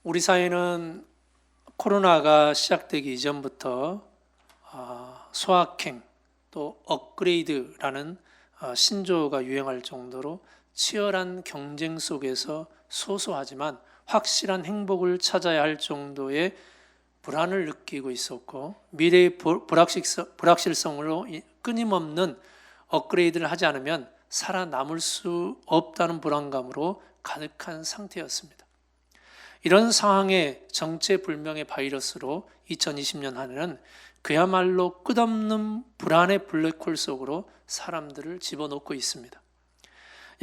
우리 사회는 코로나가 시작되기 이전부터 소확행 또 업그레이드라는 신조어가 유행할 정도로 치열한 경쟁 속에서 소소하지만 확실한 행복을 찾아야 할 정도의 불안을 느끼고 있었고, 미래의 불확실성으로 끊임없는 업그레이드를 하지 않으면 살아남을 수 없다는 불안감으로 가득한 상태였습니다. 이런 상황에 정체불명의 바이러스로 2020년 한 해는 그야말로 끝없는 불안의 블랙홀 속으로 사람들을 집어넣고 있습니다.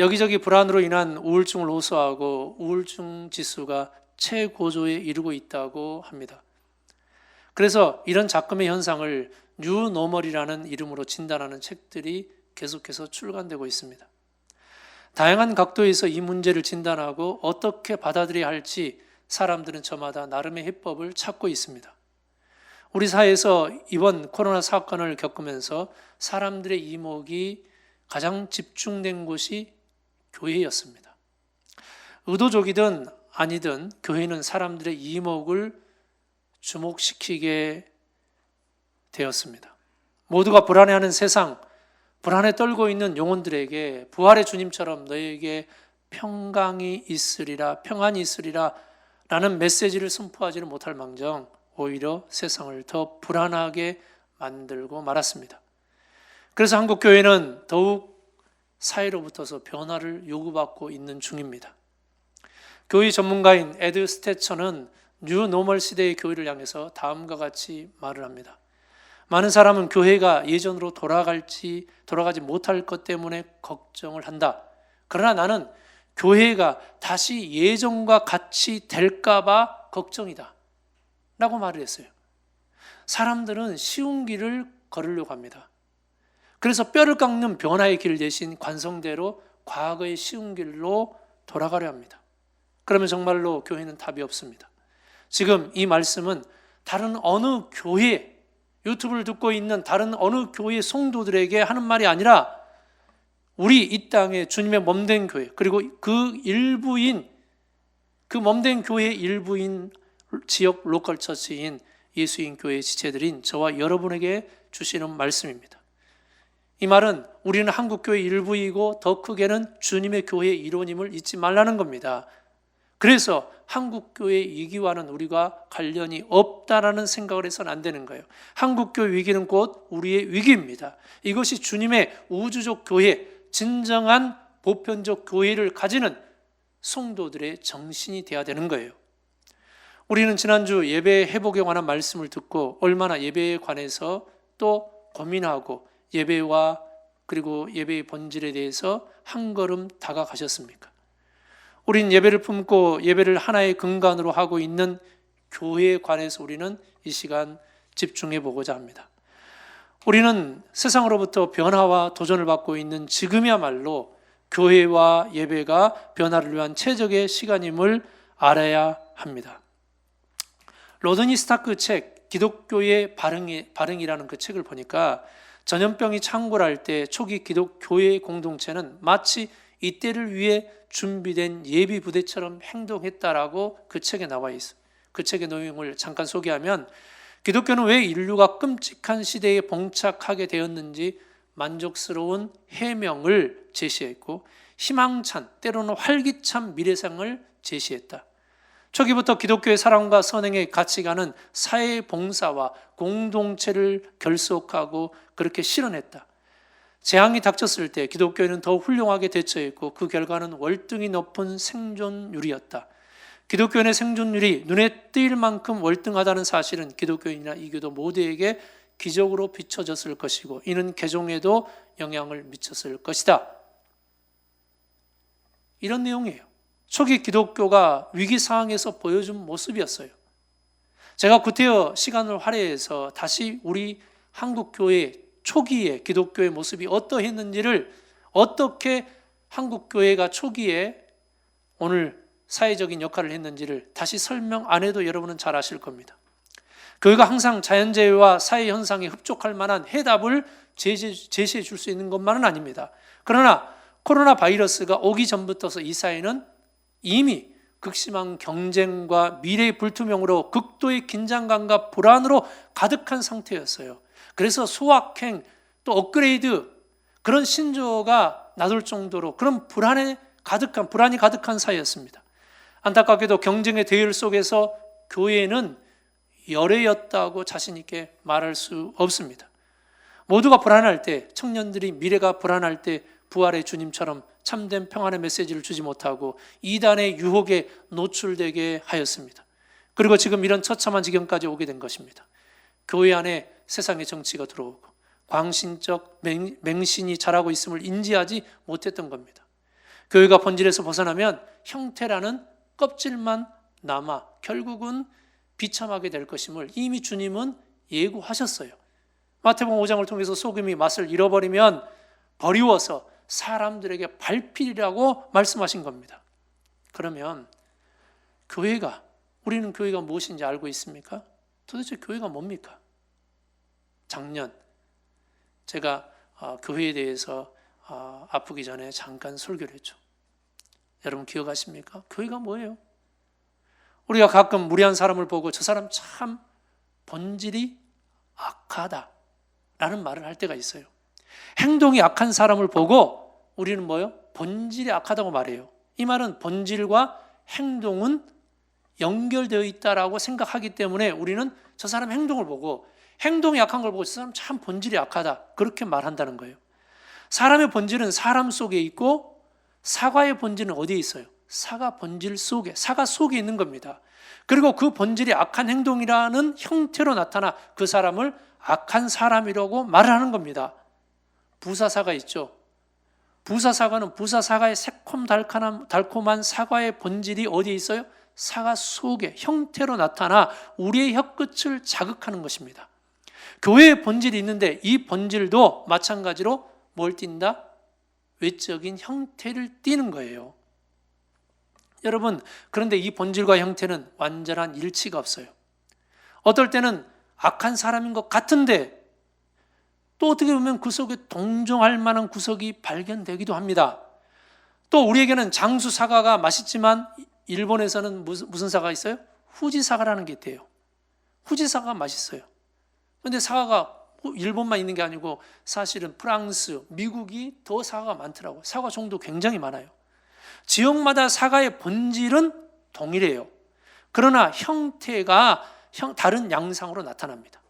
여기저기 불안으로 인한 우울증을 호소하고 우울증 지수가 최고조에 이르고 있다고 합니다. 그래서 이런 작금의 현상을 뉴노멀이라는 이름으로 진단하는 책들이 계속해서 출간되고 있습니다. 다양한 각도에서 이 문제를 진단하고 어떻게 받아들여야 할지 사람들은 저마다 나름의 해법을 찾고 있습니다. 우리 사회에서 이번 코로나 사건을 겪으면서 사람들의 이목이 가장 집중된 곳이 교회였습니다. 의도적이든 아니든 교회는 사람들의 이목을 주목시키게 되었습니다. 모두가 불안해하는 세상, 불안에 떨고 있는 영혼들에게 부활의 주님처럼 너에게 평강이 있으리라, 평안이 있으리라 라는 메시지를 선포하지는 못할 망정 오히려 세상을 더 불안하게 만들고 말았습니다. 그래서 한국 교회는 더욱 사회로부터서 변화를 요구받고 있는 중입니다. 교회 전문가인 에드 스태처는 뉴노멀 시대의 교회를 향해서 다음과 같이 말을 합니다. 많은 사람은 교회가 예전으로 돌아가지 못할 것 때문에 걱정을 한다. 그러나 나는 교회가 다시 예전과 같이 될까 봐 걱정이다 라고 말을 했어요. 사람들은 쉬운 길을 걸으려고 합니다. 그래서 뼈를 깎는 변화의 길 대신 관성대로 과거의 쉬운 길로 돌아가려 합니다. 그러면 정말로 교회는 답이 없습니다. 지금 이 말씀은 다른 어느 교회, 유튜브를 듣고 있는 다른 어느 교회 성도들에게 하는 말이 아니라 우리 이 땅에 주님의 몸된 교회, 그리고 그 몸된 교회의 일부인 지역 로컬 처치인 예수인 교회 지체들인 저와 여러분에게 주시는 말씀입니다. 이 말은 우리는 한국교회 일부이고 더 크게는 주님의 교회의 일원임을 잊지 말라는 겁니다. 그래서 한국교회의 위기와는 우리가 관련이 없다라는 생각을 해서는 안 되는 거예요. 한국교회 위기는 곧 우리의 위기입니다. 이것이 주님의 우주적 교회, 진정한 보편적 교회를 가지는 성도들의 정신이 되어야 되는 거예요. 우리는 지난주 예배 회복에 관한 말씀을 듣고 얼마나 예배에 관해서 또 고민하고 예배와 그리고 예배의 본질에 대해서 한 걸음 다가가셨습니까? 우린 예배를 품고 예배를 하나의 근간으로 하고 있는 교회에 관해서 우리는 이 시간 집중해 보고자 합니다. 우리는 세상으로부터 변화와 도전을 받고 있는 지금이야말로 교회와 예배가 변화를 위한 최적의 시간임을 알아야 합니다. 로드니 스타크 책 기독교의 발흥이라는 그 책을 보니까 전염병이 창궐할 때 초기 기독교회 공동체는 마치 이때를 위해 준비된 예비 부대처럼 행동했다라고 그 책에 나와 있어요. 그 책의 내용을 잠깐 소개하면 기독교는 왜 인류가 끔찍한 시대에 봉착하게 되었는지 만족스러운 해명을 제시했고 희망찬 때로는 활기찬 미래상을 제시했다. 초기부터 기독교의 사랑과 선행의 가치관은 사회 봉사와 공동체를 결속하고 그렇게 실현했다. 재앙이 닥쳤을 때 기독교회는 더 훌륭하게 대처했고 그 결과는 월등히 높은 생존율이었다. 기독교인의 생존율이 눈에 띄일 만큼 월등하다는 사실은 기독교인이나 이교도 모두에게 기적으로 비춰졌을 것이고 이는 개종에도 영향을 미쳤을 것이다. 이런 내용이에요. 초기 기독교가 위기 상황에서 보여준 모습이었어요. 제가 구태여 시간을 할애해서 다시 우리 한국교회 초기에 기독교의 모습이 어떠했는지를 어떻게 한국교회가 초기에 오늘 사회적인 역할을 했는지를 다시 설명 안 해도 여러분은 잘 아실 겁니다. 교회가 항상 자연재해와 사회현상에 흡족할 만한 해답을 제시해 줄 수 있는 것만은 아닙니다. 그러나 코로나 바이러스가 오기 전부터 이 사회는 이미 극심한 경쟁과 미래의 불투명으로 극도의 긴장감과 불안으로 가득한 상태였어요. 그래서 소확행 또 업그레이드 그런 신조어가 나돌 정도로 그런 불안이 가득한 사이였습니다. 안타깝게도 경쟁의 대열 속에서 교회는 열애였다고 자신 있게 말할 수 없습니다. 모두가 불안할 때, 청년들이 미래가 불안할 때 부활의 주님처럼 참된 평안의 메시지를 주지 못하고 이단의 유혹에 노출되게 하였습니다. 그리고 지금 이런 처참한 지경까지 오게 된 것입니다. 교회 안에 세상의 정치가 들어오고 광신적 맹신이 자라고 있음을 인지하지 못했던 겁니다. 교회가 본질에서 벗어나면 형태라는 껍질만 남아 결국은 비참하게 될 것임을 이미 주님은 예고하셨어요. 마태복음 5장을 통해서 소금이 맛을 잃어버리면 버리워서 사람들에게 발필이라고 말씀하신 겁니다. 그러면 우리는 교회가 무엇인지 알고 있습니까? 도대체 교회가 뭡니까? 작년 제가 교회에 대해서 아프기 전에 잠깐 설교를 했죠. 여러분 기억하십니까? 교회가 뭐예요? 우리가 가끔 무례한 사람을 보고 저 사람 참 본질이 악하다라는 말을 할 때가 있어요. 행동이 악한 사람을 보고 우리는 뭐예요? 본질이 악하다고 말해요. 이 말은 본질과 행동은 연결되어 있다라고 생각하기 때문에 우리는 저 사람 행동을 보고 행동이 약한 걸 보고 저 사람 참 본질이 악하다 그렇게 말한다는 거예요. 사람의 본질은 사람 속에 있고 사과의 본질은 어디에 있어요? 사과 속에 있는 겁니다. 그리고 그 본질이 악한 행동이라는 형태로 나타나 그 사람을 악한 사람이라고 말을 하는 겁니다. 부사사가 있죠. 부사사과는 부사사과의 새콤달콤한 사과의 본질이 어디에 있어요? 사과 속에 형태로 나타나 우리의 혀끝을 자극하는 것입니다. 교회의 본질이 있는데 이 본질도 마찬가지로 뭘 띈다? 외적인 형태를 띠는 거예요. 여러분, 그런데 이 본질과 형태는 완전한 일치가 없어요. 어떨 때는 악한 사람인 것 같은데 또 어떻게 보면 그 속에 동정할 만한 구석이 발견되기도 합니다. 또 우리에게는 장수 사과가 맛있지만 일본에서는 무슨 사과가 있어요? 후지 사과라는 게 있대요. 후지 사과가 맛있어요. 그런데 사과가 일본만 있는 게 아니고 사실은 프랑스, 미국이 더 사과가 많더라고요. 사과 종도 굉장히 많아요. 지역마다 사과의 본질은 동일해요. 그러나 형태가 다른 양상으로 나타납니다.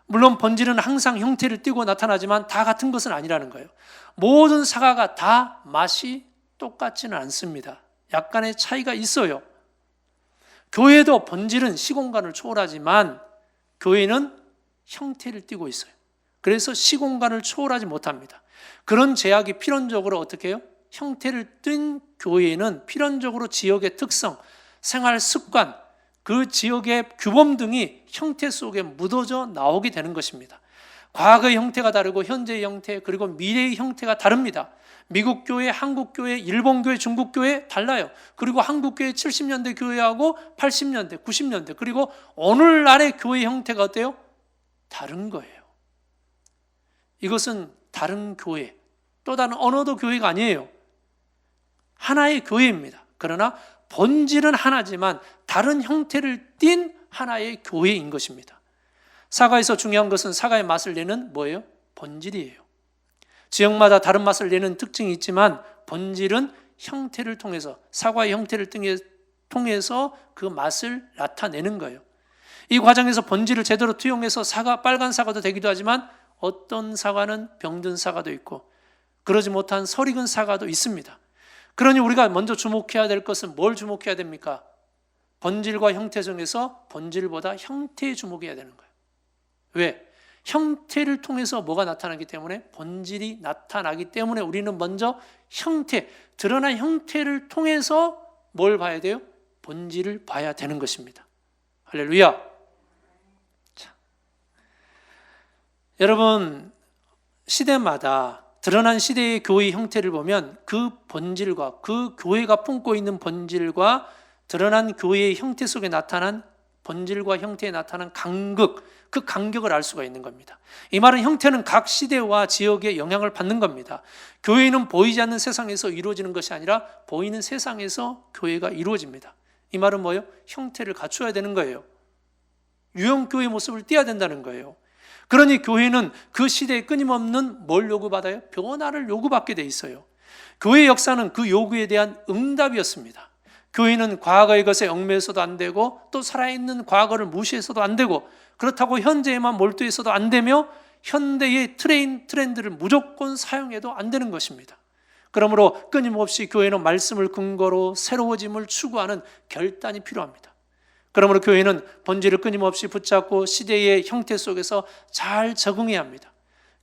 물론 본질은 항상 형태를 띠고 나타나지만 다 같은 것은 아니라는 거예요. 모든 사과가 다 맛이 똑같지는 않습니다. 약간의 차이가 있어요. 교회도 본질은 시공간을 초월하지만 교회는 형태를 띠고 있어요. 그래서 시공간을 초월하지 못합니다. 그런 제약이 필연적으로 어떻게 해요? 형태를 띈 교회는 필연적으로 지역의 특성, 생활 습관, 그 지역의 규범 등이 형태 속에 묻어져 나오게 되는 것입니다. 과거의 형태가 다르고 현재의 형태 그리고 미래의 형태가 다릅니다. 미국 교회, 한국 교회, 일본 교회, 중국 교회 달라요. 그리고 한국 교회 70년대 교회하고 80년대, 90년대 그리고 오늘날의 교회 형태가 어때요? 다른 거예요. 이것은 다른 교회, 또 다른 언어도 교회가 아니에요. 하나의 교회입니다. 그러나 본질은 하나지만 다른 형태를 띤 하나의 교회인 것입니다. 사과에서 중요한 것은 사과의 맛을 내는 뭐예요? 본질이에요. 지역마다 다른 맛을 내는 특징이 있지만 본질은 형태를 통해서 사과의 형태를 통해서 그 맛을 나타내는 거예요. 이 과정에서 본질을 제대로 투영해서 빨간 사과도 되기도 하지만 어떤 사과는 병든 사과도 있고 그러지 못한 설익은 사과도 있습니다. 그러니 우리가 먼저 주목해야 될 것은 뭘 주목해야 됩니까? 본질과 형태 중에서 본질보다 형태에 주목해야 되는 거예요. 왜? 형태를 통해서 뭐가 나타나기 때문에 본질이 나타나기 때문에 우리는 먼저 드러난 형태를 통해서 뭘 봐야 돼요? 본질을 봐야 되는 것입니다. 할렐루야. 자, 여러분 시대마다 드러난 시대의 교회 형태를 보면 그 본질과 그 교회가 품고 있는 본질과 드러난 교회의 형태 속에 나타난 본질과 형태에 나타난 간극, 그 간격을 알 수가 있는 겁니다. 이 말은 형태는 각 시대와 지역의 영향을 받는 겁니다. 교회는 보이지 않는 세상에서 이루어지는 것이 아니라 보이는 세상에서 교회가 이루어집니다. 이 말은 뭐예요? 형태를 갖춰야 되는 거예요. 유형교회의 모습을 띄어야 된다는 거예요. 그러니 교회는 그 시대에 끊임없는 뭘 요구받아요? 변화를 요구받게 돼 있어요. 교회의 역사는 그 요구에 대한 응답이었습니다. 교회는 과거의 것에 얽매여서도 안 되고 또 살아있는 과거를 무시해서도 안 되고 그렇다고 현재에만 몰두해서도 안 되며 현대의 트렌드를 무조건 사용해도 안 되는 것입니다. 그러므로 끊임없이 교회는 말씀을 근거로 새로워짐을 추구하는 결단이 필요합니다. 그러므로 교회는 본질을 끊임없이 붙잡고 시대의 형태 속에서 잘 적응해야 합니다.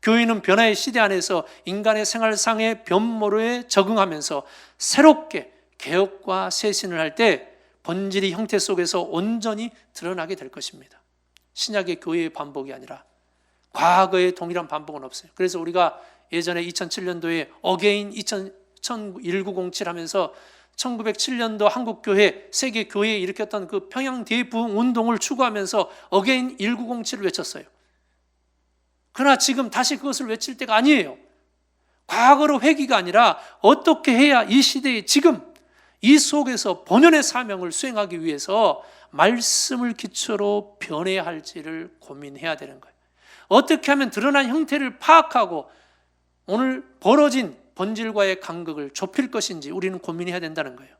교회는 변화의 시대 안에서 인간의 생활상의 변모로에 적응하면서 새롭게 개혁과 쇄신을 할 때 본질이 형태 속에서 온전히 드러나게 될 것입니다. 신약의 교회의 반복이 아니라 과거의 동일한 반복은 없어요. 그래서 우리가 예전에 2007년도에 어게인 1907 하면서 1907년도 한국교회, 세계교회에 일으켰던 그 평양 대부흥 운동을 추구하면서 어게인 1907을 외쳤어요. 그러나 지금 다시 그것을 외칠 때가 아니에요. 과거로 회귀가 아니라 어떻게 해야 이 시대에 지금 이 속에서 본연의 사명을 수행하기 위해서 말씀을 기초로 변해야 할지를 고민해야 되는 거예요. 어떻게 하면 드러난 형태를 파악하고 오늘 벌어진 본질과의 간극을 좁힐 것인지 우리는 고민해야 된다는 거예요.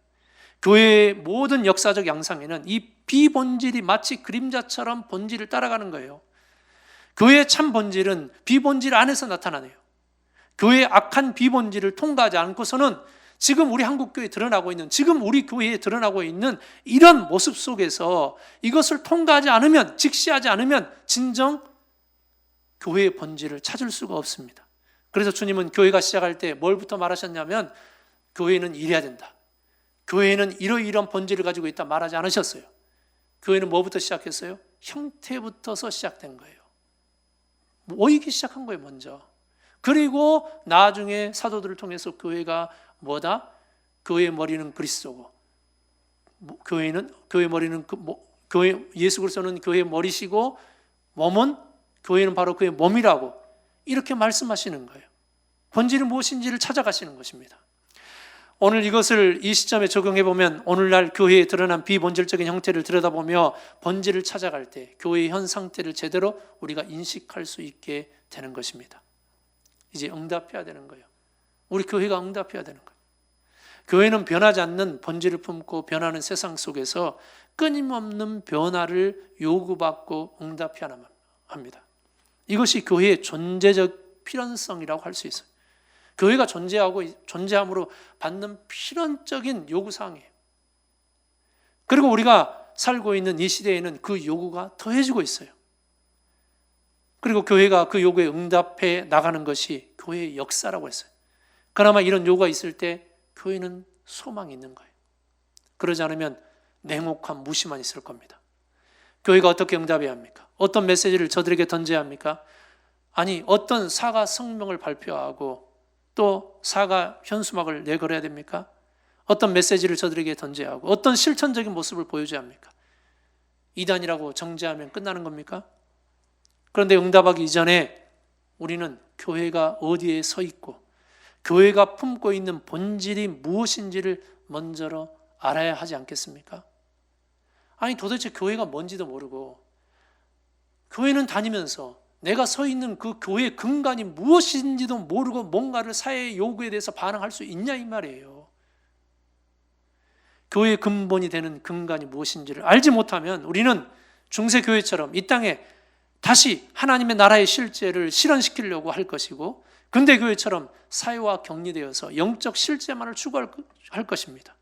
교회의 모든 역사적 양상에는 이 비본질이 마치 그림자처럼 본질을 따라가는 거예요. 교회의 참 본질은 비본질 안에서 나타나네요. 교회의 악한 비본질을 통과하지 않고서는 지금 우리 한국교회에 드러나고 있는, 지금 우리 교회에 드러나고 있는 이런 모습 속에서 이것을 통과하지 않으면, 직시하지 않으면 진정 교회의 본질을 찾을 수가 없습니다. 그래서 주님은 교회가 시작할 때 뭘부터 말하셨냐면 교회는 이래야 된다. 교회는 이러이러한 본질을 가지고 있다 말하지 않으셨어요. 교회는 뭐부터 시작했어요? 형태부터서 시작된 거예요. 모이기 시작한 거예요, 먼저. 그리고 나중에 사도들을 통해서 교회가 뭐다? 교회의 머리는 그리스도고, 교회 머리는 교회 예수 그리스도는 교회의 머리시고 몸은 교회는 바로 그의 몸이라고 이렇게 말씀하시는 거예요. 본질이 무엇인지를 찾아가시는 것입니다. 오늘 이것을 이 시점에 적용해 보면 오늘날 교회에 드러난 비본질적인 형태를 들여다보며 본질을 찾아갈 때 교회의 현 상태를 제대로 우리가 인식할 수 있게 되는 것입니다. 이제 응답해야 되는 거예요. 우리 교회가 응답해야 되는 거예요. 교회는 변하지 않는 본질을 품고 변하는 세상 속에서 끊임없는 변화를 요구받고 응답해야 합니다. 이것이 교회의 존재적 필연성이라고 할 수 있어요. 교회가 존재함으로 받는 필연적인 요구사항이에요. 그리고 우리가 살고 있는 이 시대에는 그 요구가 더해지고 있어요. 그리고 교회가 그 요구에 응답해 나가는 것이 교회의 역사라고 했어요. 그나마 이런 요구가 있을 때 교회는 소망이 있는 거예요. 그러지 않으면 냉혹한 무시만 있을 겁니다. 교회가 어떻게 응답해야 합니까? 어떤 메시지를 저들에게 던져야 합니까? 아니, 어떤 사과 성명을 발표하고 또 사과 현수막을 내걸어야 됩니까? 어떤 메시지를 저들에게 던져야 하고 어떤 실천적인 모습을 보여줘야 합니까? 이단이라고 정죄하면 끝나는 겁니까? 그런데 응답하기 이전에 우리는 교회가 어디에 서 있고 교회가 품고 있는 본질이 무엇인지를 먼저 알아야 하지 않겠습니까? 아니, 도대체 교회가 뭔지도 모르고 교회는 다니면서 내가 서 있는 그 교회의 근간이 무엇인지도 모르고 뭔가를 사회의 요구에 대해서 반응할 수 있냐 이 말이에요. 교회의 근본이 되는 근간이 무엇인지를 알지 못하면 우리는 중세교회처럼 이 땅에 다시 하나님의 나라의 실제를 실현시키려고 할 것이고 근대교회처럼 사회와 격리되어서 영적 실제만을 추구할 것입니다.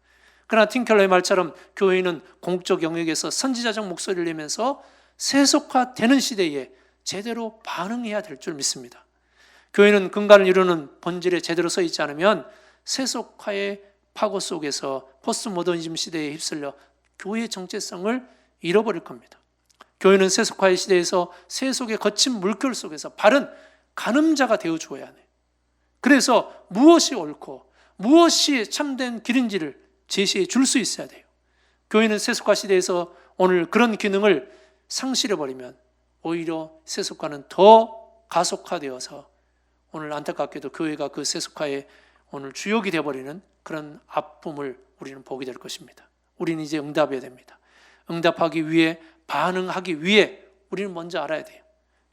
그러나 틴켈러의 말처럼 교회는 공적 영역에서 선지자적 목소리를 내면서 세속화되는 시대에 제대로 반응해야 될 줄 믿습니다. 교회는 근간을 이루는 본질에 제대로 서 있지 않으면 세속화의 파고 속에서 포스트 모더니즘 시대에 휩쓸려 교회의 정체성을 잃어버릴 겁니다. 교회는 세속화의 시대에서 세속의 거친 물결 속에서 바른 가늠자가 되어 주어야 해요. 그래서 무엇이 옳고 무엇이 참된 길인지를 제시해 줄 수 있어야 돼요. 교회는 세속화 시대에서 오늘 그런 기능을 상실해버리면 오히려 세속화는 더 가속화되어서 오늘 안타깝게도 교회가 그 세속화의 오늘 주역이 되어버리는 그런 아픔을 우리는 보게 될 것입니다. 우리는 이제 응답해야 됩니다. 응답하기 위해, 반응하기 위해 우리는 먼저 알아야 돼요.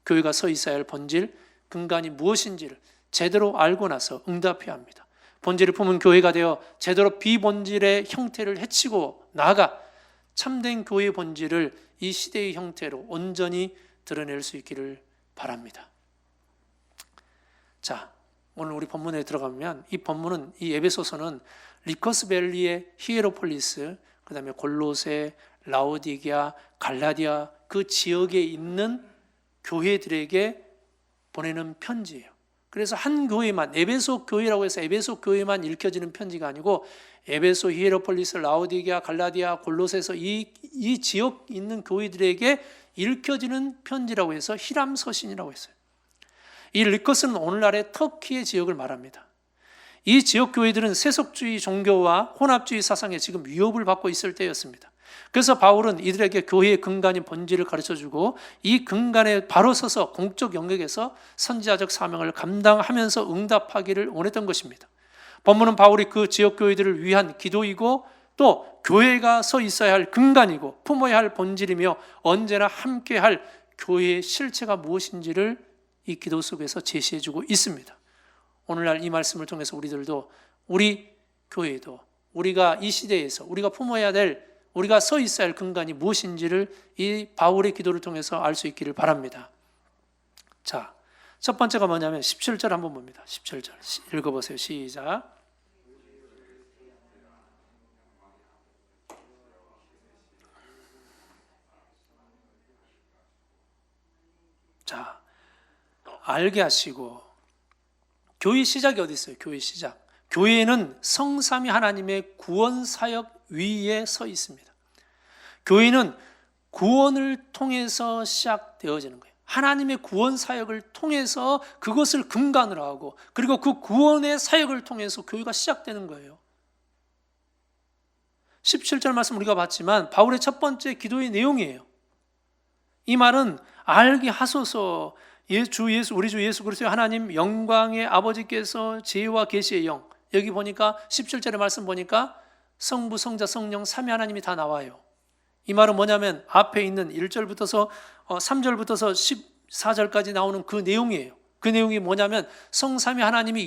교회가 서 있어야 할 본질, 근간이 무엇인지를 제대로 알고 나서 응답해야 합니다. 본질을 품은 교회가 되어 제대로 비본질의 형태를 해치고 나아가 참된 교회의 본질을 이 시대의 형태로 온전히 드러낼 수 있기를 바랍니다. 자, 오늘 우리 본문에 들어가면 이 본문은, 이 에베소서는 리커스밸리의 히에로폴리스, 그 다음에 골로새, 라오디게아, 갈라디아 그 지역에 있는 교회들에게 보내는 편지예요. 그래서 한 교회만, 에베소 교회라고 해서 에베소 교회만 읽혀지는 편지가 아니고 에베소, 히에로폴리스, 라오디게아, 갈라디아, 골로새서 이 지역 있는 교회들에게 읽혀지는 편지라고 해서 히람서신이라고 했어요. 이 리커스는 오늘날의 터키의 지역을 말합니다. 이 지역 교회들은 세속주의 종교와 혼합주의 사상에 지금 위협을 받고 있을 때였습니다. 그래서 바울은 이들에게 교회의 근간인 본질을 가르쳐주고 이 근간에 바로 서서 공적 영역에서 선지자적 사명을 감당하면서 응답하기를 원했던 것입니다. 본문은 바울이 그 지역 교회들을 위한 기도이고 또 교회가 서 있어야 할 근간이고 품어야 할 본질이며 언제나 함께할 교회의 실체가 무엇인지를 이 기도 속에서 제시해주고 있습니다. 오늘날 이 말씀을 통해서 우리들도, 우리 교회도 우리가 이 시대에서 우리가 품어야 될, 우리가 서 있어야 할 근간이 무엇인지를 이 바울의 기도를 통해서 알 수 있기를 바랍니다. 자, 첫 번째가 뭐냐면 17절 한번 봅니다. 17절 읽어보세요. 시작. 자, 알게 하시고, 교회 시작이 어디 있어요? 교회 시작. 교회는 성삼위 하나님의 구원 사역 위에 서 있습니다. 교회는 구원을 통해서 시작되어지는 거예요. 하나님의 구원 사역을 통해서 그것을 근간으로 하고, 그리고 그 구원의 사역을 통해서 교회가 시작되는 거예요. 17절 말씀 우리가 봤지만 바울의 첫 번째 기도의 내용이에요. 이 말은 알게 하소서, 우리 주 예수 그리스도의 하나님 영광의 아버지께서 지혜와 계시의 영, 여기 보니까 17절의 말씀 보니까 성부, 성자, 성령, 삼위 하나님이 다 나와요. 이 말은 뭐냐면 앞에 있는 1절부터서 3절부터서 14절까지 나오는 그 내용이에요. 그 내용이 뭐냐면 성삼위 하나님이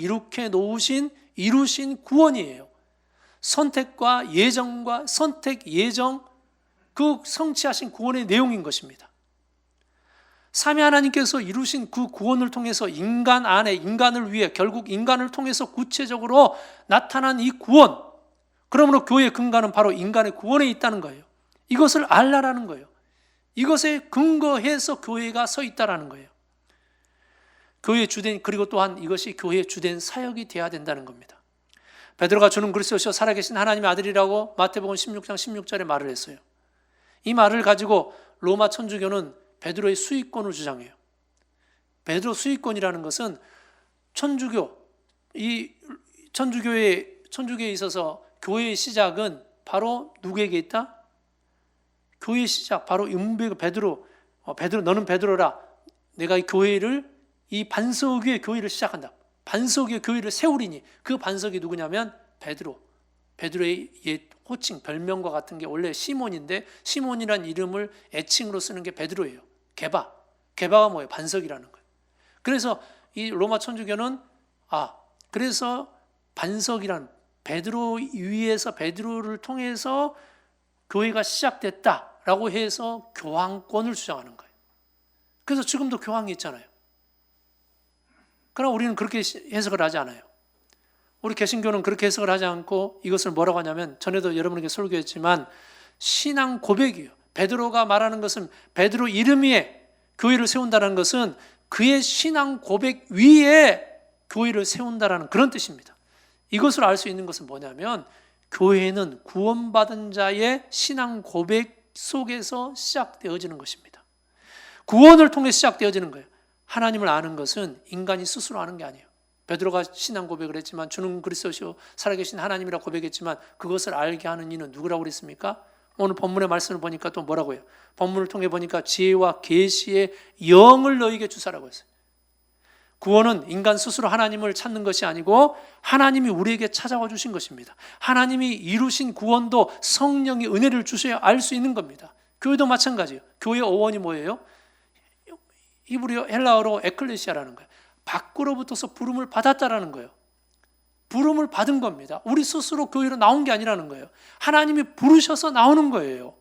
이루신 구원이에요. 선택과 예정과 선택, 예정, 그 성취하신 구원의 내용인 것입니다. 삼위 하나님께서 이루신 그 구원을 통해서 인간 안에, 인간을 위해, 결국 인간을 통해서 구체적으로 나타난 이 구원, 그러므로 교회의 근간은 바로 인간의 구원에 있다는 거예요. 이것을 알라라는 거예요. 이것에 근거해서 교회가 서 있다라는 거예요. 교회의 주된, 그리고 또한 이것이 교회의 주된 사역이 되어야 된다는 겁니다. 베드로가 주는 그리스도시요 살아계신 하나님의 아들이라고 마태복음 16장 16절에 말을 했어요. 이 말을 가지고 로마 천주교는 베드로의 수익권을 주장해요. 베드로 수익권이라는 것은 천주교에 있어서 교회의 시작은 바로 누구에게 있다? 교회의 시작, 바로 베드로, 너는 베드로라. 내가 이 교회를, 이 반석 위에 교회를 시작한다. 반석 위에 교회를 세우리니, 그 반석이 누구냐면 베드로의 옛 호칭, 별명과 같은 게 원래 시몬인데, 시몬이란 이름을 애칭으로 쓰는 게 베드로예요. 게바가 뭐예요? 반석이라는 거예요. 그래서 이 로마 천주교는 그래서 반석이란 베드로 위에서, 베드로를 통해서 교회가 시작됐다라고 해서 교황권을 주장하는 거예요. 그래서 지금도 교황이 있잖아요. 그러나 우리는 그렇게 해석을 하지 않아요. 우리 개신교는 그렇게 해석을 하지 않고 이것을 뭐라고 하냐면, 전에도 여러분에게 설교했지만 신앙 고백이에요. 베드로가 말하는 것은, 베드로 이름 위에 교회를 세운다는 것은 그의 신앙 고백 위에 교회를 세운다는 그런 뜻입니다. 이것을 알 수 있는 것은 뭐냐면, 교회는 구원받은 자의 신앙 고백 속에서 시작되어지는 것입니다. 구원을 통해 시작되어지는 거예요. 하나님을 아는 것은 인간이 스스로 아는 게 아니에요. 베드로가 신앙 고백을 했지만, 주는 그리스도시요 살아계신 하나님이라고 고백했지만, 그것을 알게 하는 이는 누구라고 그랬습니까? 오늘 본문의 말씀을 보니까 또 뭐라고 해요? 본문을 통해 보니까 지혜와 계시의 영을 너희에게 주사라고 했어요. 구원은 인간 스스로 하나님을 찾는 것이 아니고 하나님이 우리에게 찾아와 주신 것입니다. 하나님이 이루신 구원도 성령의 은혜를 주셔야 알 수 있는 겁니다. 교회도 마찬가지예요. 교회의 어원이 뭐예요? 히브리어 헬라어로 에클레시아라는 거예요. 밖으로부터서 부름을 받았다라는 거예요. 부름을 받은 겁니다. 우리 스스로 교회로 나온 게 아니라는 거예요. 하나님이 부르셔서 나오는 거예요.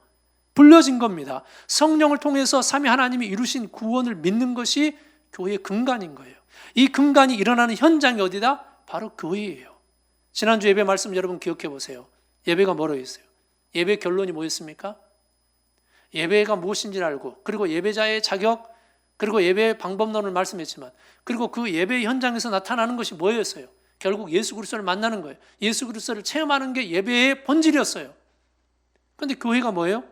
불려진 겁니다. 성령을 통해서 삼위 하나님이 이루신 구원을 믿는 것이 교회의 근간인 거예요. 이 근간이 일어나는 현장이 어디다? 바로 교회예요. 지난주 예배 말씀 여러분 기억해 보세요. 예배가 뭐로 했어요? 예배 결론이 뭐였습니까? 예배가 무엇인지를 알고, 그리고 예배자의 자격, 그리고 예배의 방법론을 말씀했지만, 그리고 그 예배 현장에서 나타나는 것이 뭐였어요? 결국 예수 그리스도를 만나는 거예요. 예수 그리스도를 체험하는 게 예배의 본질이었어요. 그런데 교회가 뭐예요?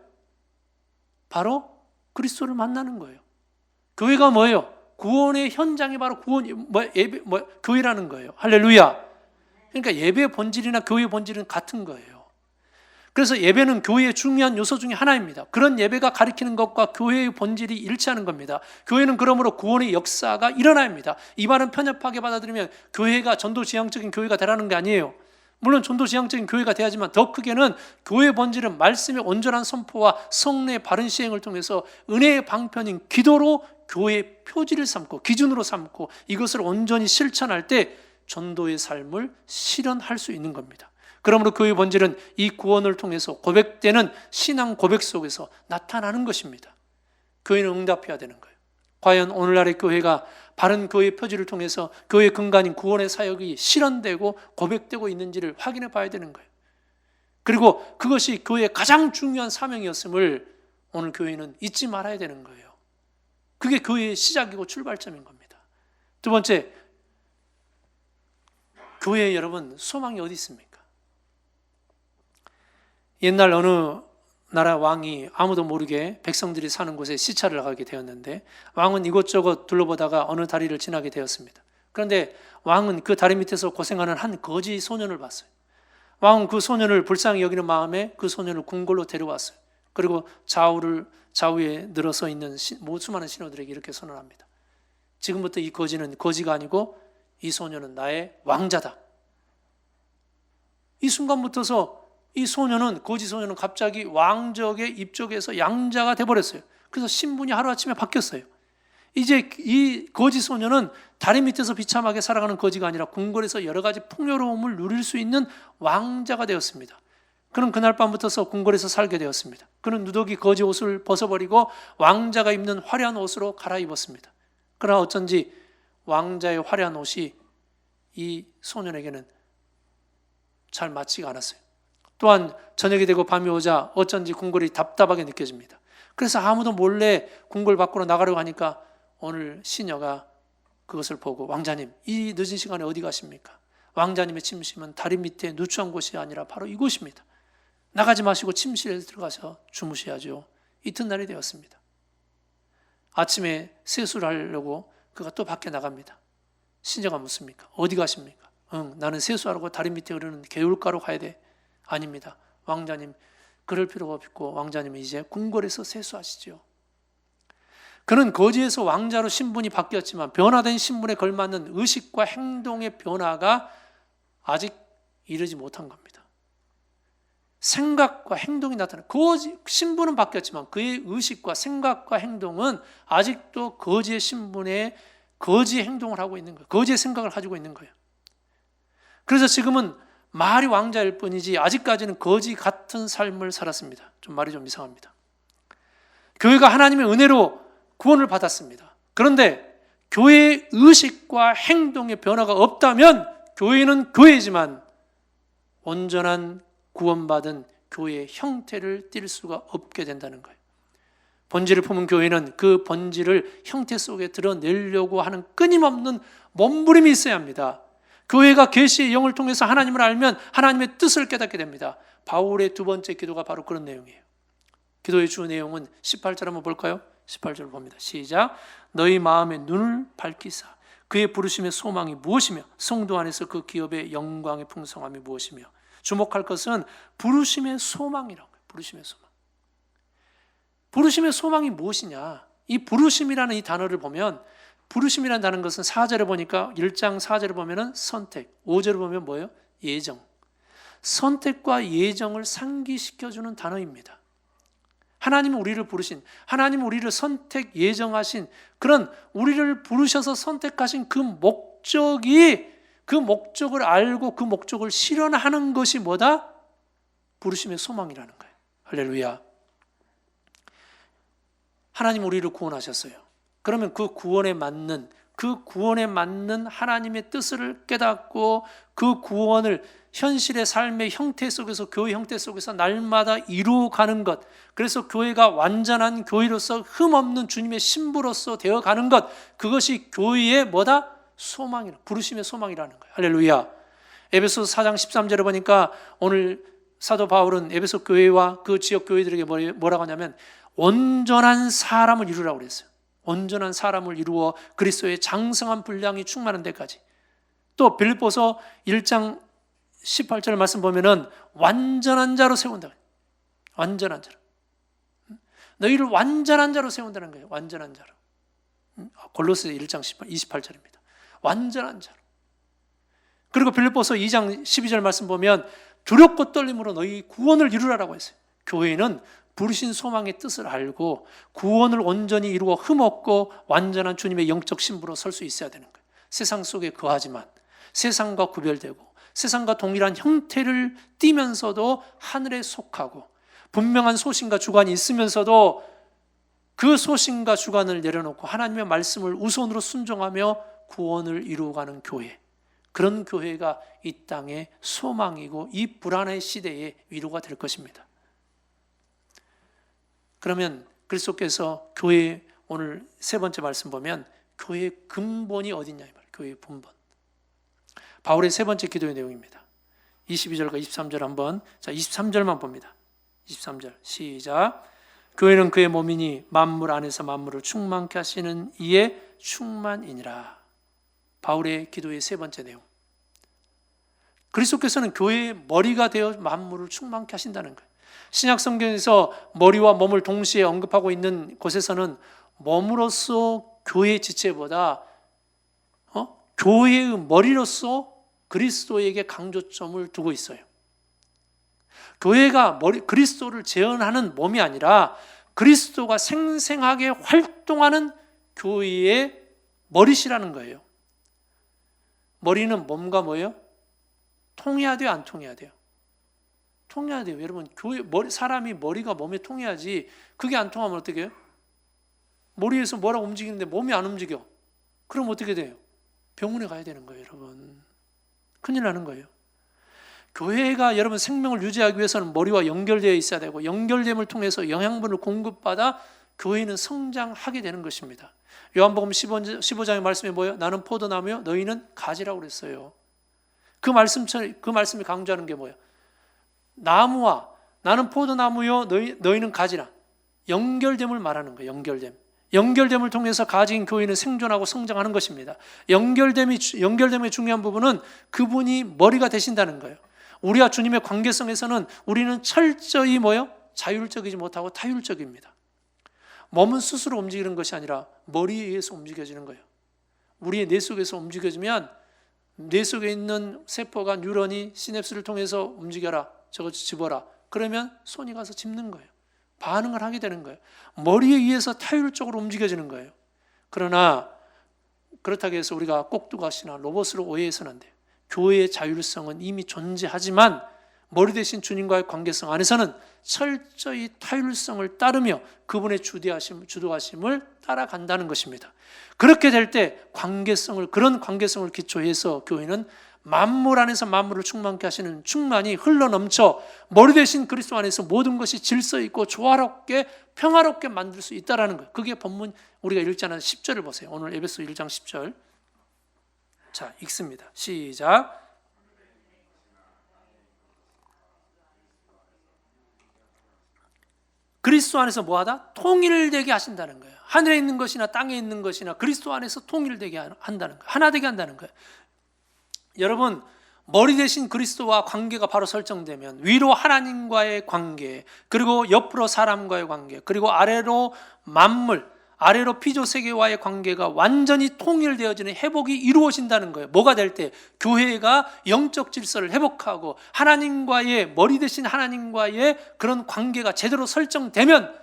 바로 그리스도를 만나는 거예요. 교회가 뭐예요? 구원의 현장이 바로 교회라는 거예요. 할렐루야. 그러니까 예배의 본질이나 교회의 본질은 같은 거예요. 그래서 예배는 교회의 중요한 요소 중에 하나입니다. 그런 예배가 가리키는 것과 교회의 본질이 일치하는 겁니다. 교회는 그러므로 구원의 역사가 일어나야 합니다. 이 말은 편협하게 받아들이면 교회가 전도지향적인 교회가 되라는 게 아니에요. 물론 전도지향적인 교회가 돼야지만 더 크게는 교회의 본질은 말씀의 온전한 선포와 성례의 바른 시행을 통해서 은혜의 방편인 기도로 교회의 표지를 삼고 기준으로 삼고 이것을 온전히 실천할 때 전도의 삶을 실현할 수 있는 겁니다. 그러므로 교회의 본질은 이 구원을 통해서 고백되는 신앙 고백 속에서 나타나는 것입니다. 교회는 응답해야 되는 거예요. 과연 오늘날의 교회가 바른 교회의 표지를 통해서 교회의 근간인 구원의 사역이 실현되고 고백되고 있는지를 확인해 봐야 되는 거예요. 그리고 그것이 교회의 가장 중요한 사명이었음을 오늘 교회는 잊지 말아야 되는 거예요. 그게 교회의 시작이고 출발점인 겁니다. 두 번째, 교회에 여러분 소망이 어디 있습니까? 옛날 어느 나라 왕이 아무도 모르게 백성들이 사는 곳에 시찰을 나가게 되었는데 왕은 이곳저곳 둘러보다가 어느 다리를 지나게 되었습니다. 그런데 왕은 그 다리 밑에서 고생하는 한 거지 소년을 봤어요. 왕은 그 소년을 불쌍히 여기는 마음에 그 소년을 궁궐로 데려왔어요. 그리고 좌우에 늘어서 있는 수많은 신하들에게 이렇게 선언합니다. 지금부터 이 거지는 거지가 아니고 이 소년은 나의 왕자다. 이 순간부터서 이 소년은, 거지 소년은 갑자기 왕족의 입족에서 양자가 돼버렸어요. 그래서 신분이 하루아침에 바뀌었어요. 이제 이 거지 소년은 다리 밑에서 비참하게 살아가는 거지가 아니라 궁궐에서 여러 가지 풍요로움을 누릴 수 있는 왕자가 되었습니다. 그는 그날 밤부터서 궁궐에서 살게 되었습니다. 그는 누더기 거지 옷을 벗어버리고 왕자가 입는 화려한 옷으로 갈아입었습니다. 그러나 어쩐지 왕자의 화려한 옷이 이 소년에게는 잘 맞지가 않았어요. 또한 저녁이 되고 밤이 오자 어쩐지 궁궐이 답답하게 느껴집니다. 그래서 아무도 몰래 궁궐 밖으로 나가려고 하니까 오늘 시녀가 그것을 보고 왕자님, 이 늦은 시간에 어디 가십니까? 왕자님의 침실은 다리 밑에 누추한 곳이 아니라 바로 이곳입니다. 나가지 마시고 침실에 들어가서 주무셔야죠. 이튿날이 되었습니다. 아침에 세수를 하려고 그가 또 밖에 나갑니다. 시녀가 묻습니까? 어디 가십니까? 나는 세수하려고 다리 밑에 흐르는 개울가로 가야 돼. 아닙니다. 왕자님, 그럴 필요가 없고 왕자님은 이제 궁궐에서 세수하시죠. 그는 거지에서 왕자로 신분이 바뀌었지만 변화된 신분에 걸맞는 의식과 행동의 변화가 아직 이르지 못한 겁니다. 생각과 행동이 나타나는 신분은 바뀌었지만 그의 의식과 생각과 행동은 아직도 거지의 신분에 거지의 행동을 하고 있는 거예요. 거지의 생각을 가지고 있는 거예요. 그래서 지금은 말이 왕자일 뿐이지 아직까지는 거지 같은 삶을 살았습니다. 말이 좀 이상합니다. 교회가 하나님의 은혜로 구원을 받았습니다. 그런데 교회의 의식과 행동의 변화가 없다면 교회는 교회지만 온전한 구원받은 교회의 형태를 띌 수가 없게 된다는 거예요. 본질을 품은 교회는 그 본질을 형태 속에 드러내려고 하는 끊임없는 몸부림이 있어야 합니다. 교회가 계시의 영을 통해서 하나님을 알면 하나님의 뜻을 깨닫게 됩니다. 바울의 두 번째 기도가 바로 그런 내용이에요. 기도의 주 내용은 18절 한번 볼까요? 18절 봅니다. 시작. 너희 마음의 눈을 밝히사 그의 부르심의 소망이 무엇이며 성도 안에서 그 기업의 영광의 풍성함이 무엇이며 주목할 것은 부르심의 소망이라고 해요. 부르심의 소망. 부르심의 소망이 무엇이냐? 이 부르심이라는 이 단어를 보면, 부르심이라는 단어는 것은 4절에 보니까 1장 4절에 보면은 선택, 5절에 보면 뭐예요? 예정. 선택과 예정을 상기시켜주는 단어입니다. 하나님은 우리를 부르신, 하나님은 우리를 선택 예정하신, 그런 우리를 부르셔서 선택하신 그 목적을 알고 그 목적을 실현하는 것이 뭐다? 부르심의 소망이라는 거예요. 할렐루야. 하나님 우리를 구원하셨어요. 그러면 그 구원에 맞는 하나님의 뜻을 깨닫고 그 구원을 현실의 삶의 형태 속에서, 교회 형태 속에서 날마다 이루어가는 것, 그래서 교회가 완전한 교회로서 흠없는 주님의 신부로서 되어가는 것, 그것이 교회의 뭐다? 소망이라, 부르심의 소망이라는 거예요. 할렐루야. 에베소 4장 13절에 보니까 오늘 사도 바울은 에베소 교회와 그 지역 교회들에게 뭐라고 하냐면 온전한 사람을 이루라고 그랬어요. 온전한 사람을 이루어 그리스도의 장성한 분량이 충만한 데까지. 또 빌립보서 1장 18절 말씀 보면은 완전한 자로 세운다. 완전한 자로. 너희를 완전한 자로 세운다는 거예요. 완전한 자로. 골로새 1장 28절입니다. 완전한 자로. 그리고 빌립보서 2장 12절 말씀 보면 두렵고 떨림으로 너희 구원을 이루라라고 했어요. 교회는 부르신 소망의 뜻을 알고 구원을 온전히 이루어 흠없고 완전한 주님의 영적 신부로 설 수 있어야 되는 거예요. 세상 속에 거하지만 세상과 구별되고 세상과 동일한 형태를 띠면서도 하늘에 속하고 분명한 소신과 주관이 있으면서도 그 소신과 주관을 내려놓고 하나님의 말씀을 우선으로 순종하며 구원을 이루어가는 교회, 그런 교회가 이 땅의 소망이고 이 불안의 시대의 위로가 될 것입니다. 그러면 그리스도께서 교회, 오늘 세 번째 말씀 보면 교회의 근본이 어디냐 이 말, 교회의 근본. 바울의 세 번째 기도의 내용입니다. 22절과 23절 한번, 자 23절만 봅니다. 23절 시작. 교회는 그의 몸이니 만물 안에서 만물을 충만케 하시는 이의 충만이니라. 바울의 기도의 세 번째 내용. 그리스도께서는 교회의 머리가 되어 만물을 충만케 하신다는 거예요. 신약 성경에서 머리와 몸을 동시에 언급하고 있는 곳에서는 몸으로서 교회의 지체보다 교회의 머리로서 그리스도에게 강조점을 두고 있어요. 교회가 그리스도를 재현하는 몸이 아니라 그리스도가 생생하게 활동하는 교회의 머리시라는 거예요. 머리는 몸과 뭐예요? 통해야 돼요, 안 통해야 돼요? 통해야 돼요. 여러분, 사람이 머리가 몸에 통해야지. 그게 안 통하면 어떻게 해요? 머리에서 뭐라고 움직이는데 몸이 안 움직여. 그럼 어떻게 돼요? 병원에 가야 되는 거예요, 여러분. 큰일 나는 거예요. 교회가 여러분 생명을 유지하기 위해서는 머리와 연결되어 있어야 되고, 연결됨을 통해서 영양분을 공급받아 교회는 성장하게 되는 것입니다. 요한복음 15장의 말씀이 뭐예요? 나는 포도나무요, 너희는 가지라고 그랬어요. 그 말씀이 강조하는 게 뭐예요? 나무와 나는 포도나무요, 너희는 가지라. 연결됨을 말하는 거예요. 연결됨을 통해서 가진 교회는 생존하고 성장하는 것입니다. 연결됨의 중요한 부분은 그분이 머리가 되신다는 거예요. 우리와 주님의 관계성에서는 우리는 철저히 뭐예요? 자율적이지 못하고 타율적입니다. 몸은 스스로 움직이는 것이 아니라 머리에 의해서 움직여지는 거예요. 우리의 뇌 속에서 움직여지면 뇌 속에 있는 세포가 뉴런이 시냅스를 통해서 움직여라, 저거 집어라. 그러면 손이 가서 짚는 거예요. 반응을 하게 되는 거예요. 머리에 의해서 타율적으로 움직여지는 거예요. 그러나 그렇다고 해서 우리가 꼭두각시나 로봇으로 오해해서는 안 돼요. 교회의 자율성은 이미 존재하지만 머리 대신 주님과의 관계성 안에서는 철저히 타율성을 따르며 그분의 주도하심을 따라간다는 것입니다. 그렇게 될 때 그런 관계성을 기초해서 교회는 만물 안에서 만물을 충만케 하시는 충만이 흘러넘쳐 머리 대신 그리스도 안에서 모든 것이 질서 있고 조화롭게 평화롭게 만들 수 있다는 거예요. 그게 본문 우리가 읽잖아요. 10절을 보세요. 오늘 에베소 1장 10절. 자, 읽습니다. 시작. 그리스도 안에서 뭐하다? 통일되게 하신다는 거예요. 하늘에 있는 것이나 땅에 있는 것이나 그리스도 안에서 통일되게 한다는 거예요. 하나 되게 한다는 거예요. 여러분, 머리 대신 그리스도와 관계가 바로 설정되면 위로 하나님과의 관계, 그리고 옆으로 사람과의 관계, 그리고 아래로 만물, 아래로 피조세계와의 관계가 완전히 통일되어지는 회복이 이루어진다는 거예요. 뭐가 될 때? 교회가 영적 질서를 회복하고 하나님과의, 머리 대신 하나님과의 그런 관계가 제대로 설정되면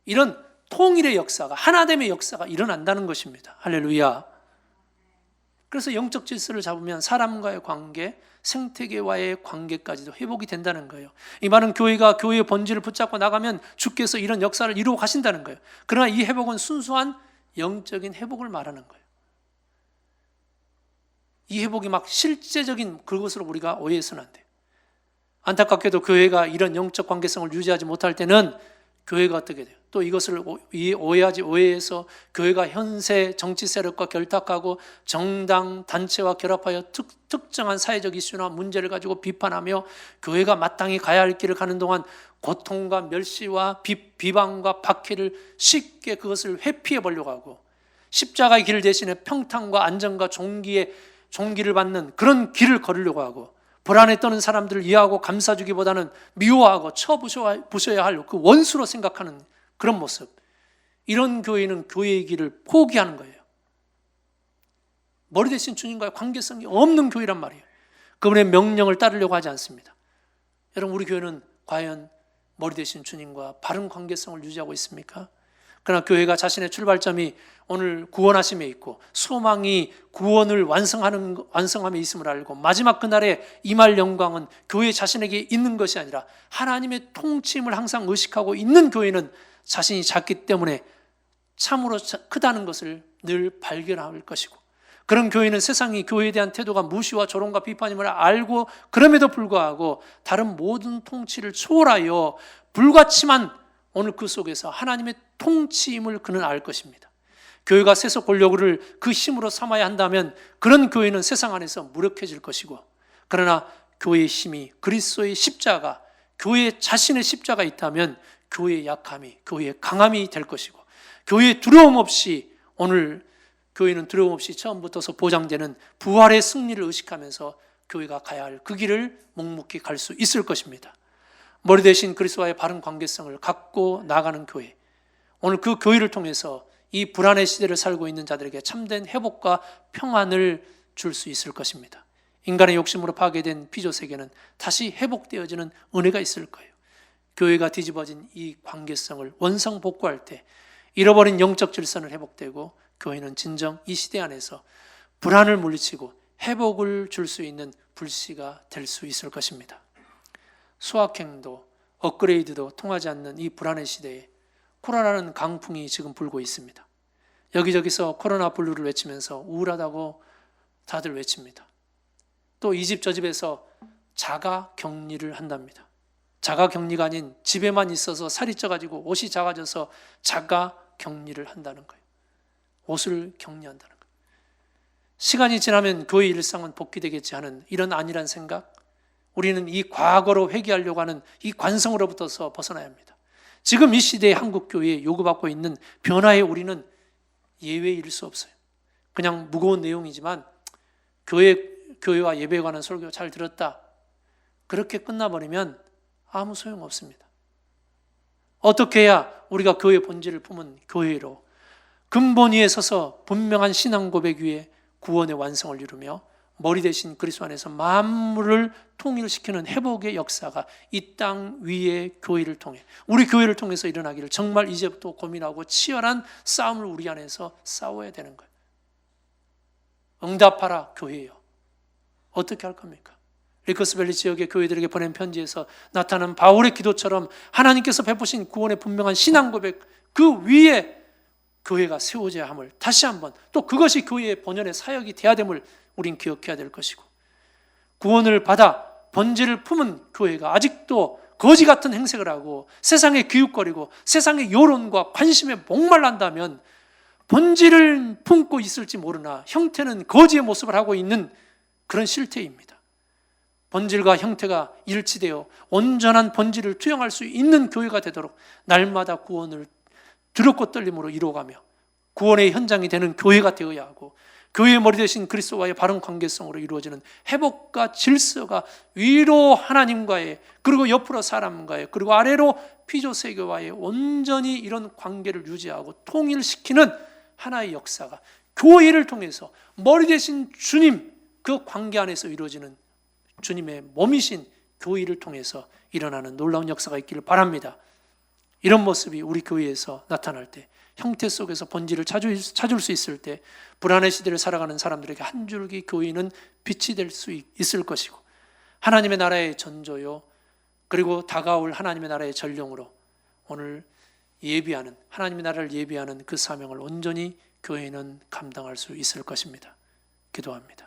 이런 통일의 역사가, 하나됨의 역사가 일어난다는 것입니다. 할렐루야. 그래서 영적 질서를 잡으면 사람과의 관계, 생태계와의 관계까지도 회복이 된다는 거예요. 이 말은 교회가 교회의 본질을 붙잡고 나가면 주께서 이런 역사를 이루어 가신다는 거예요. 그러나 이 회복은 순수한 영적인 회복을 말하는 거예요. 이 회복이 막 실제적인 그것으로 우리가 오해해서는 안 돼요. 안타깝게도 교회가 이런 영적 관계성을 유지하지 못할 때는 교회가 어떻게 돼요? 또 이것을 오해해서 교회가 현세 정치 세력과 결탁하고 정당 단체와 결합하여 특정한 사회적 이슈나 문제를 가지고 비판하며 교회가 마땅히 가야 할 길을 가는 동안 고통과 멸시와 비방과 박해를 쉽게 그것을 회피해 보려고 하고, 십자가의 길 대신에 평탄과 안정과 종기를 받는 그런 길을 걸으려고 하고, 불안에 떠는 사람들을 이해하고 감싸주기보다는 미워하고 쳐부셔야 할 그 원수로 생각하는 그런 모습, 이런 교회는 교회의 길을 포기하는 거예요. 머리 대신 주님과의 관계성이 없는 교회란 말이에요. 그분의 명령을 따르려고 하지 않습니다. 여러분, 우리 교회는 과연 머리 대신 주님과 바른 관계성을 유지하고 있습니까? 그러나 교회가 자신의 출발점이 오늘 구원하심에 있고 소망이 구원을 완성함에 있음을 알고 마지막 그날에 임할 영광은 교회 자신에게 있는 것이 아니라 하나님의 통치임을 항상 의식하고 있는 교회는 자신이 작기 때문에 참으로 크다는 것을 늘 발견할 것이고, 그런 교회는 세상이 교회에 대한 태도가 무시와 조롱과 비판임을 알고 그럼에도 불구하고 다른 모든 통치를 초월하여 불가침한 오늘 그 속에서 하나님의 통치임을 그는 알 것입니다. 교회가 세속 권력을 그 힘으로 삼아야 한다면 그런 교회는 세상 안에서 무력해질 것이고, 그러나 교회의 힘이 그리스도의 십자가, 교회 자신의 십자가 있다면 교회의 약함이 교회의 강함이 될 것이고, 교회의 두려움 없이, 오늘 교회는 두려움 없이 처음부터서 보장되는 부활의 승리를 의식하면서 교회가 가야 할 그 길을 묵묵히 갈 수 있을 것입니다. 머리 대신 그리스도와의 바른 관계성을 갖고 나가는 교회, 오늘 그 교회를 통해서 이 불안의 시대를 살고 있는 자들에게 참된 회복과 평안을 줄 수 있을 것입니다. 인간의 욕심으로 파괴된 피조세계는 다시 회복되어지는 은혜가 있을 거예요. 교회가 뒤집어진 이 관계성을 원상복구할 때 잃어버린 영적 질서는 회복되고, 교회는 진정 이 시대 안에서 불안을 물리치고 회복을 줄 수 있는 불씨가 될 수 있을 것입니다. 수학행도, 업그레이드도 통하지 않는 이 불안의 시대에 코로나라는 강풍이 지금 불고 있습니다. 여기저기서 코로나 블루를 외치면서 우울하다고 다들 외칩니다. 또 이 집 저 집에서 자가 격리를 한답니다. 자가 격리가 아닌 집에만 있어서 살이 쪄가지고 옷이 작아져서 자가 격리를 한다는 거예요. 옷을 격리한다는 거예요. 시간이 지나면 교회 일상은 복귀되겠지 하는 이런 안일한 생각, 우리는 이 과거로 회귀하려고 하는 이 관성으로부터서 벗어나야 합니다. 지금 이 시대의 한국교회에 요구받고 있는 변화에 우리는 예외일 수 없어요. 그냥 무거운 내용이지만 교회와 예배에 관한 설교 잘 들었다, 그렇게 끝나버리면 아무 소용없습니다. 어떻게 해야 우리가 교회의 본질을 품은 교회로 근본 위에 서서 분명한 신앙 고백 위에 구원의 완성을 이루며 머리 대신 그리스도 안에서 만물을 통일시키는 회복의 역사가 이 땅 위의 교회를 통해, 우리 교회를 통해서 일어나기를 정말 이제부터 고민하고 치열한 싸움을 우리 안에서 싸워야 되는 거예요. 응답하라 교회요. 어떻게 할 겁니까? 리커스밸리 지역의 교회들에게 보낸 편지에서 나타난 바울의 기도처럼 하나님께서 베푸신 구원의 분명한 신앙 고백, 그 위에 교회가 세워져야 함을 다시 한번, 또 그것이 교회의 본연의 사역이 돼야 됨을 우린 기억해야 될 것이고, 구원을 받아 본질을 품은 교회가 아직도 거지 같은 행색을 하고 세상에 기웃거리고 세상의 여론과 관심에 목말란다면 본질을 품고 있을지 모르나 형태는 거지의 모습을 하고 있는 그런 실태입니다. 본질과 형태가 일치되어 온전한 본질을 투영할 수 있는 교회가 되도록 날마다 구원을 두렵고 떨림으로 이루어가며 구원의 현장이 되는 교회가 되어야 하고, 교회의 머리 대신 그리스도와의 바른 관계성으로 이루어지는 회복과 질서가 위로 하나님과의, 그리고 옆으로 사람과의, 그리고 아래로 피조세계와의 온전히 이런 관계를 유지하고 통일시키는 하나의 역사가 교회를 통해서 머리 대신 주님, 그 관계 안에서 이루어지는 주님의 몸이신 교회를 통해서 일어나는 놀라운 역사가 있기를 바랍니다. 이런 모습이 우리 교회에서 나타날 때, 형태 속에서 본질을 찾을 수 있을 때, 불안의 시대를 살아가는 사람들에게 한 줄기 교회는 빛이 될 수 있을 것이고, 하나님의 나라의 전조요, 그리고 다가올 하나님의 나라의 전령으로 오늘 예비하는, 하나님의 나라를 예비하는 그 사명을 온전히 교회는 감당할 수 있을 것입니다. 기도합니다.